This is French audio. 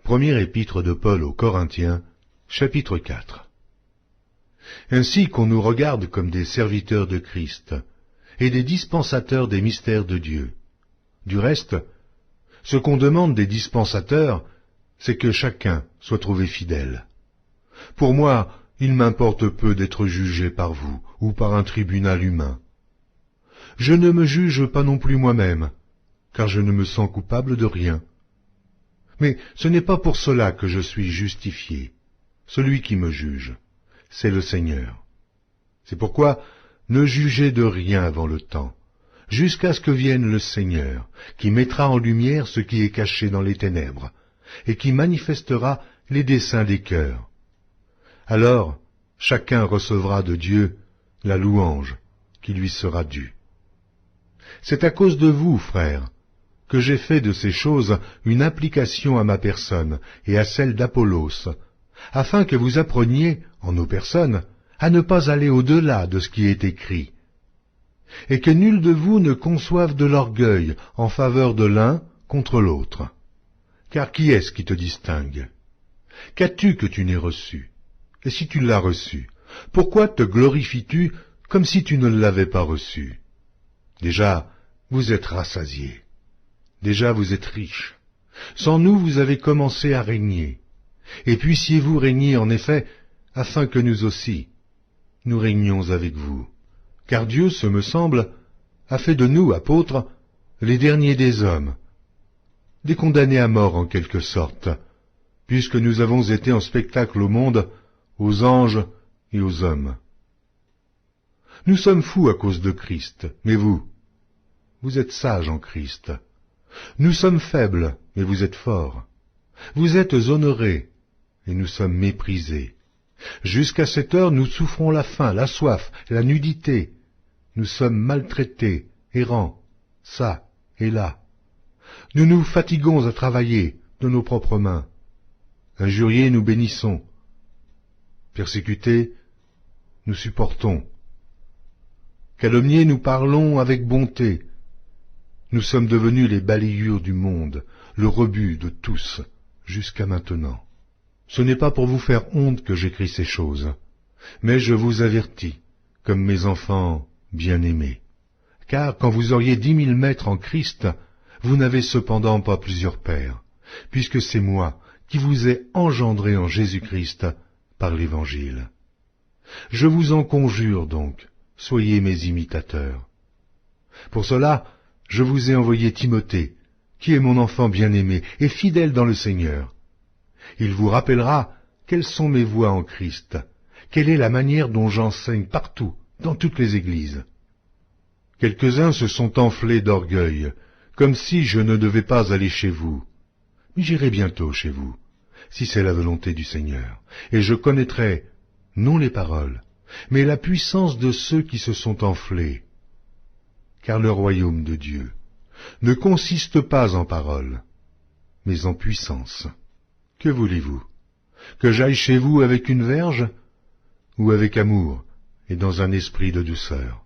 Première épître de Paul aux Corinthiens, chapitre 4. Ainsi qu'on nous regarde comme des serviteurs de Christ et des dispensateurs des mystères de Dieu. Du reste, ce qu'on demande des dispensateurs, c'est que chacun soit trouvé fidèle. Pour moi, il m'importe peu d'être jugé par vous ou par un tribunal humain. Je ne me juge pas non plus moi-même, car je ne me sens coupable de rien. Mais ce n'est pas pour cela que je suis justifié. Celui qui me juge, c'est le Seigneur. C'est pourquoi ne jugez de rien avant le temps, jusqu'à ce que vienne le Seigneur, qui mettra en lumière ce qui est caché dans les ténèbres, et qui manifestera les desseins des cœurs. Alors, chacun recevra de Dieu la louange qui lui sera due. C'est à cause de vous, frères, que j'ai fait de ces choses une application à ma personne et à celle d'Apollos, afin que vous appreniez, en nos personnes, à ne pas aller au-delà de ce qui est écrit, et que nul de vous ne conçoive de l'orgueil en faveur de l'un contre l'autre. Car qui est-ce qui te distingue? Qu'as-tu que tu n'aies reçu? Et si tu l'as reçu, pourquoi te glorifies-tu comme si tu ne l'avais pas reçu? Déjà, vous êtes rassasiés. Déjà, vous êtes riches. Sans nous, vous avez commencé à régner. Et puissiez-vous régner, en effet, afin que nous aussi, nous régnions avec vous. Car Dieu, ce me semble, a fait de nous, apôtres, les derniers des hommes, des condamnés à mort en quelque sorte, puisque nous avons été en spectacle au monde, aux anges et aux hommes. Nous sommes fous à cause de Christ, mais vous êtes sages en Christ. Nous sommes faibles, mais vous êtes forts. Vous êtes honorés, et nous sommes méprisés. Jusqu'à cette heure, nous souffrons la faim, la soif, la nudité. Nous sommes maltraités, errants, ça et là. Nous nous fatiguons à travailler de nos propres mains. Injuriés, nous bénissons. Persécutés, nous supportons. Calomniés, nous parlons avec bonté. Nous sommes devenus les balayures du monde, le rebut de tous, jusqu'à maintenant. Ce n'est pas pour vous faire honte que j'écris ces choses, mais je vous avertis, comme mes enfants bien-aimés. Car quand vous auriez 10 000 maîtres en Christ, vous n'avez cependant pas plusieurs pères, puisque c'est moi qui vous ai engendré en Jésus-Christ par l'Évangile. Je vous en conjure donc, soyez mes imitateurs. Pour cela, je vous ai envoyé Timothée, qui est mon enfant bien-aimé et fidèle dans le Seigneur. Il vous rappellera quelles sont mes voies en Christ, quelle est la manière dont j'enseigne partout, dans toutes les églises. Quelques-uns se sont enflés d'orgueil, comme si je ne devais pas aller chez vous. Mais j'irai bientôt chez vous, si c'est la volonté du Seigneur, et je connaîtrai, non les paroles, mais la puissance de ceux qui se sont enflés. Car le royaume de Dieu ne consiste pas en paroles, mais en puissance. Que voulez-vous? Que j'aille chez vous avec une verge, ou avec amour et dans un esprit de douceur?